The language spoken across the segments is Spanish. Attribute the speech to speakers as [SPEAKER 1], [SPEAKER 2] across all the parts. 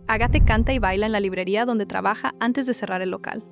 [SPEAKER 1] Agatha canta y baila en la librería donde trabaja antes de cerrar el local.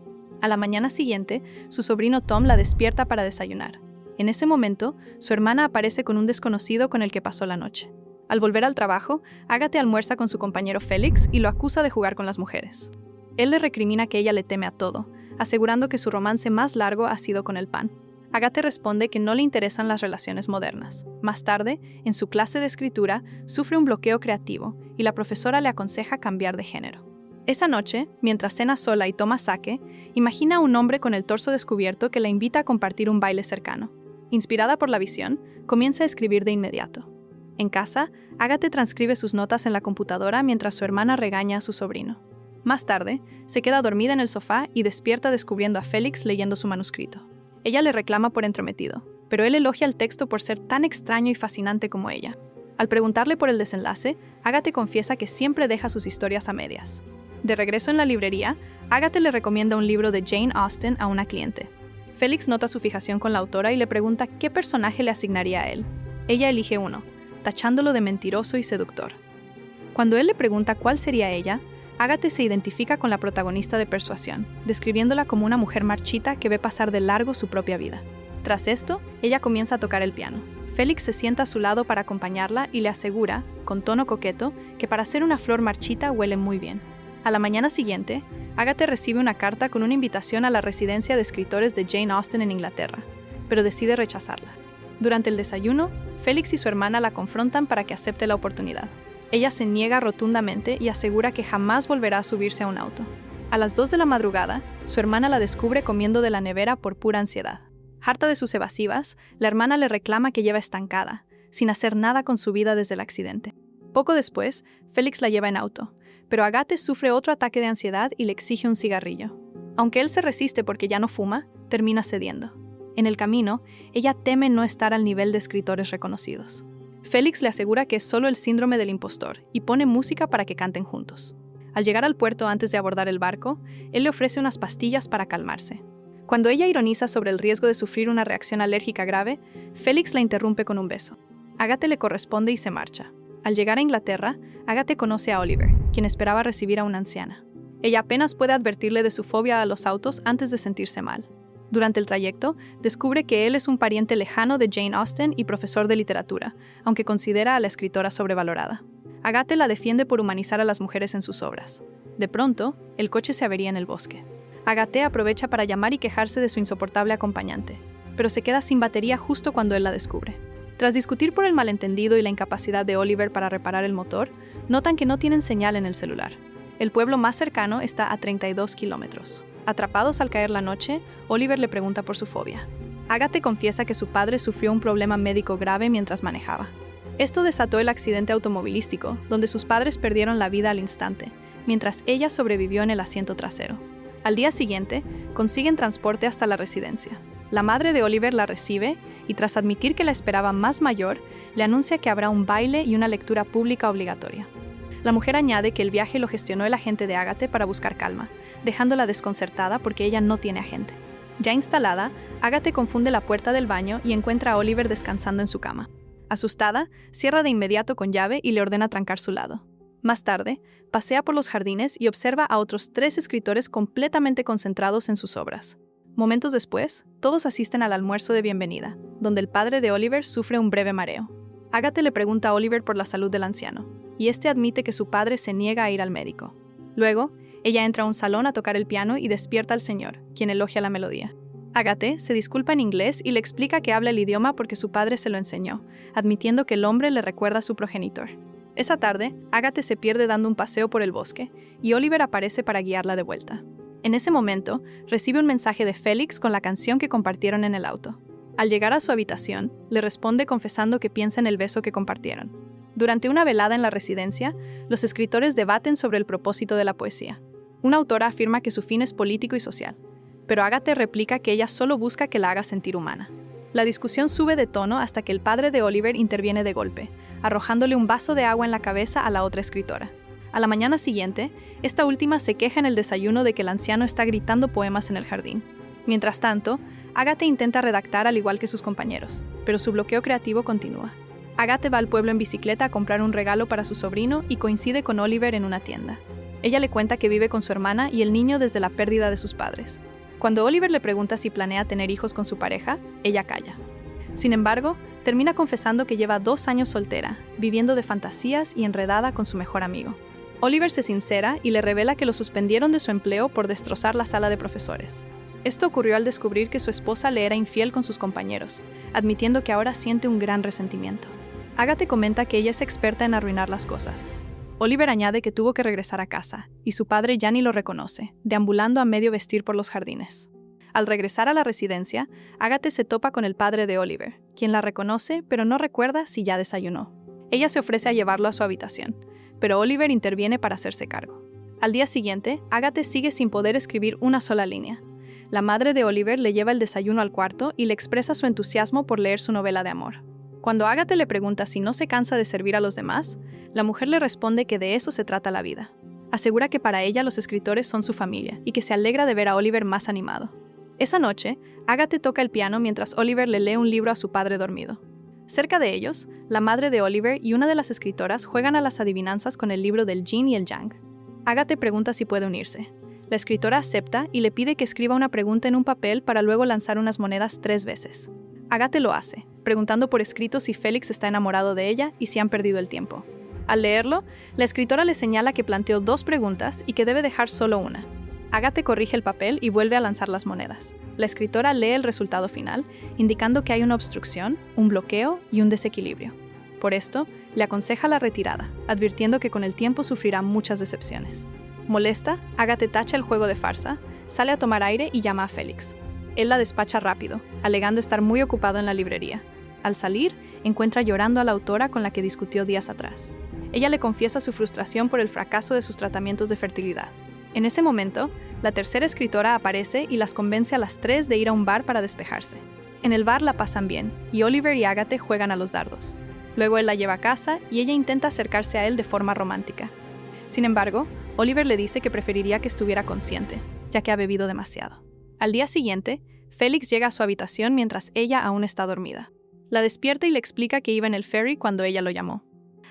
[SPEAKER 1] A la mañana siguiente, su sobrino Tom la despierta para desayunar. En ese momento, su hermana aparece con un desconocido con el que pasó la noche. Al volver al trabajo, Agatha almuerza con su compañero Félix y lo acusa de jugar con las mujeres. Él le recrimina que ella le teme a todo, asegurando que su romance más largo ha sido con el pan. Agatha responde que no le interesan las relaciones modernas. Más tarde, en su clase de escritura, sufre un bloqueo creativo y la profesora le aconseja cambiar de género. Esa noche, mientras cena sola y toma sake, imagina a un hombre con el torso descubierto que la invita a compartir un baile cercano. Inspirada por la visión, comienza a escribir de inmediato. En casa, Agatha transcribe sus notas en la computadora mientras su hermana regaña a su sobrino. Más tarde, se queda dormida en el sofá y despierta descubriendo a Félix leyendo su manuscrito. Ella le reclama por entrometido, pero él elogia el texto por ser tan extraño y fascinante como ella. Al preguntarle por el desenlace, Agatha confiesa que siempre deja sus historias a medias. De regreso en la librería, Agatha le recomienda un libro de Jane Austen a una cliente. Félix nota su fijación con la autora y le pregunta qué personaje le asignaría a él. Ella elige uno, tachándolo de mentiroso y seductor. Cuando él le pregunta cuál sería ella, Agatha se identifica con la protagonista de Persuasión, describiéndola como una mujer marchita que ve pasar de largo su propia vida. Tras esto, ella comienza a tocar el piano. Félix se sienta a su lado para acompañarla y le asegura, con tono coqueto, que para ser una flor marchita huele muy bien. A la mañana siguiente, Agatha recibe una carta con una invitación a la residencia de escritores de Jane Austen en Inglaterra, pero decide rechazarla. Durante el desayuno, Félix y su hermana la confrontan para que acepte la oportunidad. Ella se niega rotundamente y asegura que jamás volverá a subirse a un auto. A las 2 de la madrugada, su hermana la descubre comiendo de la nevera por pura ansiedad. Harta de sus evasivas, la hermana le reclama que lleva estancada, sin hacer nada con su vida desde el accidente. Poco después, Félix la lleva en auto, pero Agatha sufre otro ataque de ansiedad y le exige un cigarrillo. Aunque él se resiste porque ya no fuma, termina cediendo. En el camino, ella teme no estar al nivel de escritores reconocidos. Félix le asegura que es solo el síndrome del impostor y pone música para que canten juntos. Al llegar al puerto antes de abordar el barco, él le ofrece unas pastillas para calmarse. Cuando ella ironiza sobre el riesgo de sufrir una reacción alérgica grave, Félix la interrumpe con un beso. Agatha le corresponde y se marcha. Al llegar a Inglaterra, Agatha conoce a Oliver, quien esperaba recibir a una anciana. Ella apenas puede advertirle de su fobia a los autos antes de sentirse mal. Durante el trayecto, descubre que él es un pariente lejano de Jane Austen y profesor de literatura, aunque considera a la escritora sobrevalorada. Agatha la defiende por humanizar a las mujeres en sus obras. De pronto, el coche se avería en el bosque. Agatha aprovecha para llamar y quejarse de su insoportable acompañante, pero se queda sin batería justo cuando él la descubre. Tras discutir por el malentendido y la incapacidad de Oliver para reparar el motor, notan que no tienen señal en el celular. El pueblo más cercano está a 32 kilómetros. Atrapados al caer la noche, Oliver le pregunta por su fobia. Agatha confiesa que su padre sufrió un problema médico grave mientras manejaba. Esto desató el accidente automovilístico, donde sus padres perdieron la vida al instante, mientras ella sobrevivió en el asiento trasero. Al día siguiente, consiguen transporte hasta la residencia. La madre de Oliver la recibe y, tras admitir que la esperaba más mayor, le anuncia que habrá un baile y una lectura pública obligatoria. La mujer añade que el viaje lo gestionó el agente de Agatha para buscar calma, dejándola desconcertada porque ella no tiene agente. Ya instalada, Agatha confunde la puerta del baño y encuentra a Oliver descansando en su cama. Asustada, cierra de inmediato con llave y le ordena trancar su lado. Más tarde, pasea por los jardines y observa a otros 3 escritores completamente concentrados en sus obras. Momentos después, todos asisten al almuerzo de bienvenida, donde el padre de Oliver sufre un breve mareo. Agatha le pregunta a Oliver por la salud del anciano, y este admite que su padre se niega a ir al médico. Luego, ella entra a un salón a tocar el piano y despierta al señor, quien elogia la melodía. Agatha se disculpa en inglés y le explica que habla el idioma porque su padre se lo enseñó, admitiendo que el hombre le recuerda a su progenitor. Esa tarde, Agatha se pierde dando un paseo por el bosque, y Oliver aparece para guiarla de vuelta. En ese momento, recibe un mensaje de Félix con la canción que compartieron en el auto. Al llegar a su habitación, le responde confesando que piensa en el beso que compartieron. Durante una velada en la residencia, los escritores debaten sobre el propósito de la poesía. Una autora afirma que su fin es político y social, pero Agatha replica que ella solo busca que la haga sentir humana. La discusión sube de tono hasta que el padre de Oliver interviene de golpe, arrojándole un vaso de agua en la cabeza a la otra escritora. A la mañana siguiente, esta última se queja en el desayuno de que el anciano está gritando poemas en el jardín. Mientras tanto, Agatha intenta redactar al igual que sus compañeros, pero su bloqueo creativo continúa. Agatha va al pueblo en bicicleta a comprar un regalo para su sobrino y coincide con Oliver en una tienda. Ella le cuenta que vive con su hermana y el niño desde la pérdida de sus padres. Cuando Oliver le pregunta si planea tener hijos con su pareja, ella calla. Sin embargo, termina confesando que lleva 2 años soltera, viviendo de fantasías y enredada con su mejor amigo. Oliver se sincera y le revela que lo suspendieron de su empleo por destrozar la sala de profesores. Esto ocurrió al descubrir que su esposa le era infiel con sus compañeros, admitiendo que ahora siente un gran resentimiento. Agatha comenta que ella es experta en arruinar las cosas. Oliver añade que tuvo que regresar a casa, y su padre ya ni lo reconoce, deambulando a medio vestir por los jardines. Al regresar a la residencia, Agatha se topa con el padre de Oliver, quien la reconoce, pero no recuerda si ya desayunó. Ella se ofrece a llevarlo a su habitación, pero Oliver interviene para hacerse cargo. Al día siguiente, Agatha sigue sin poder escribir una sola línea. La madre de Oliver le lleva el desayuno al cuarto y le expresa su entusiasmo por leer su novela de amor. Cuando Agatha le pregunta si no se cansa de servir a los demás, la mujer le responde que de eso se trata la vida. Asegura que para ella los escritores son su familia y que se alegra de ver a Oliver más animado. Esa noche, Agatha toca el piano mientras Oliver le lee un libro a su padre dormido. Cerca de ellos, la madre de Oliver y una de las escritoras juegan a las adivinanzas con el libro del yin y el yang. Agatha pregunta si puede unirse. La escritora acepta y le pide que escriba una pregunta en un papel para luego lanzar unas monedas 3 veces. Agatha lo hace, preguntando por escrito si Félix está enamorado de ella y si han perdido el tiempo. Al leerlo, la escritora le señala que planteó 2 preguntas y que debe dejar solo una. Agatha corrige el papel y vuelve a lanzar las monedas. La escritora lee el resultado final, indicando que hay una obstrucción, un bloqueo y un desequilibrio. Por esto, le aconseja la retirada, advirtiendo que con el tiempo sufrirá muchas decepciones. Molesta, Agatha tacha el juego de farsa, sale a tomar aire y llama a Félix. Él la despacha rápido, alegando estar muy ocupado en la librería. Al salir, encuentra llorando a la autora con la que discutió días atrás. Ella le confiesa su frustración por el fracaso de sus tratamientos de fertilidad. En ese momento, la tercera escritora aparece y las convence a las 3 de ir a un bar para despejarse. En el bar la pasan bien, y Oliver y Agatha juegan a los dardos. Luego él la lleva a casa y ella intenta acercarse a él de forma romántica. Sin embargo, Oliver le dice que preferiría que estuviera consciente, ya que ha bebido demasiado. Al día siguiente, Félix llega a su habitación mientras ella aún está dormida. La despierta y le explica que iba en el ferry cuando ella lo llamó.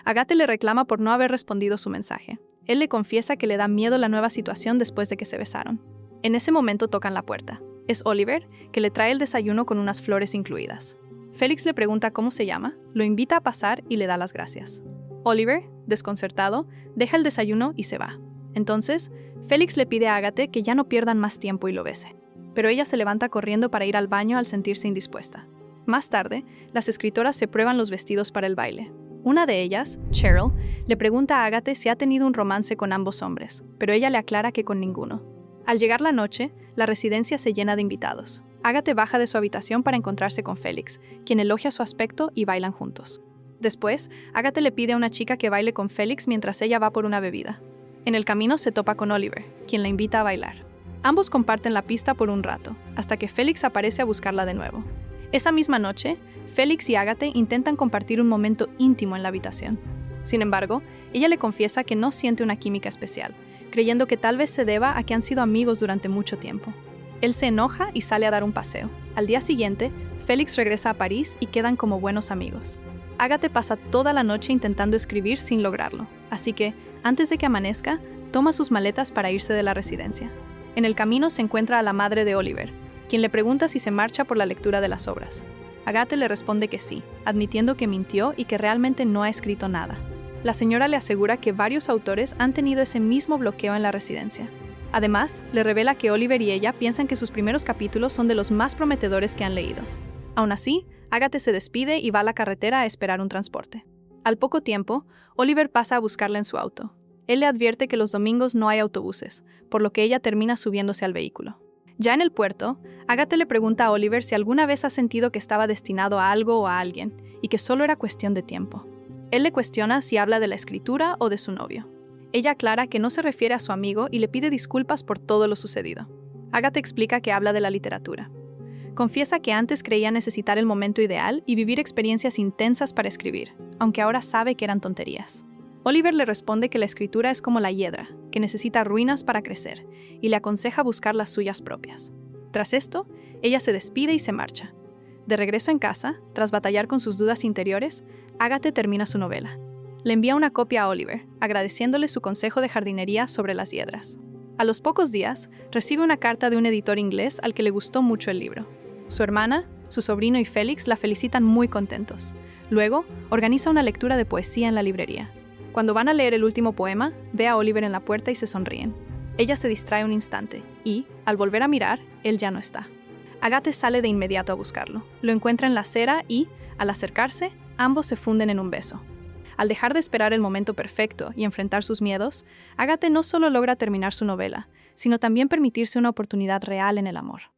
[SPEAKER 1] Agatha le reclama por no haber respondido su mensaje. Él le confiesa que le da miedo la nueva situación después de que se besaron. En ese momento tocan la puerta. Es Oliver, que le trae el desayuno con unas flores incluidas. Félix le pregunta cómo se llama, lo invita a pasar y le da las gracias. Oliver, desconcertado, deja el desayuno y se va. Entonces, Félix le pide a Agatha que ya no pierdan más tiempo y lo bese. Pero ella se levanta corriendo para ir al baño al sentirse indispuesta. Más tarde, las escritoras se prueban los vestidos para el baile. Una de ellas, Cheryl, le pregunta a Agatha si ha tenido un romance con ambos hombres, pero ella le aclara que con ninguno. Al llegar la noche, la residencia se llena de invitados. Agatha baja de su habitación para encontrarse con Félix, quien elogia su aspecto y bailan juntos. Después, Agatha le pide a una chica que baile con Félix mientras ella va por una bebida. En el camino se topa con Oliver, quien la invita a bailar. Ambos comparten la pista por un rato, hasta que Félix aparece a buscarla de nuevo. Esa misma noche, Félix y Agatha intentan compartir un momento íntimo en la habitación. Sin embargo, ella le confiesa que no siente una química especial, creyendo que tal vez se deba a que han sido amigos durante mucho tiempo. Él se enoja y sale a dar un paseo. Al día siguiente, Félix regresa a París y quedan como buenos amigos. Agatha pasa toda la noche intentando escribir sin lograrlo, así que, antes de que amanezca, toma sus maletas para irse de la residencia. En el camino se encuentra a la madre de Oliver, quien le pregunta si se marcha por la lectura de las obras. Agatha le responde que sí, admitiendo que mintió y que realmente no ha escrito nada. La señora le asegura que varios autores han tenido ese mismo bloqueo en la residencia. Además, le revela que Oliver y ella piensan que sus primeros capítulos son de los más prometedores que han leído. Aún así, Agatha se despide y va a la carretera a esperar un transporte. Al poco tiempo, Oliver pasa a buscarla en su auto. Él le advierte que los domingos no hay autobuses, por lo que ella termina subiéndose al vehículo. Ya en el puerto, Agatha le pregunta a Oliver si alguna vez ha sentido que estaba destinado a algo o a alguien, y que solo era cuestión de tiempo. Él le cuestiona si habla de la escritura o de su novio. Ella aclara que no se refiere a su amigo y le pide disculpas por todo lo sucedido. Agatha explica que habla de la literatura. Confiesa que antes creía necesitar el momento ideal y vivir experiencias intensas para escribir, aunque ahora sabe que eran tonterías. Oliver le responde que la escritura es como la hiedra, que necesita ruinas para crecer, y le aconseja buscar las suyas propias. Tras esto, ella se despide y se marcha. De regreso en casa, tras batallar con sus dudas interiores, Agatha termina su novela. Le envía una copia a Oliver, agradeciéndole su consejo de jardinería sobre las hiedras. A los pocos días, recibe una carta de un editor inglés al que le gustó mucho el libro. Su hermana, su sobrino y Félix la felicitan muy contentos. Luego, organiza una lectura de poesía en la librería. Cuando van a leer el último poema, ve a Oliver en la puerta y se sonríen. Ella se distrae un instante y, al volver a mirar, él ya no está. Agathe sale de inmediato a buscarlo. Lo encuentra en la acera y, al acercarse, ambos se funden en un beso. Al dejar de esperar el momento perfecto y enfrentar sus miedos, Agathe no solo logra terminar su novela, sino también permitirse una oportunidad real en el amor.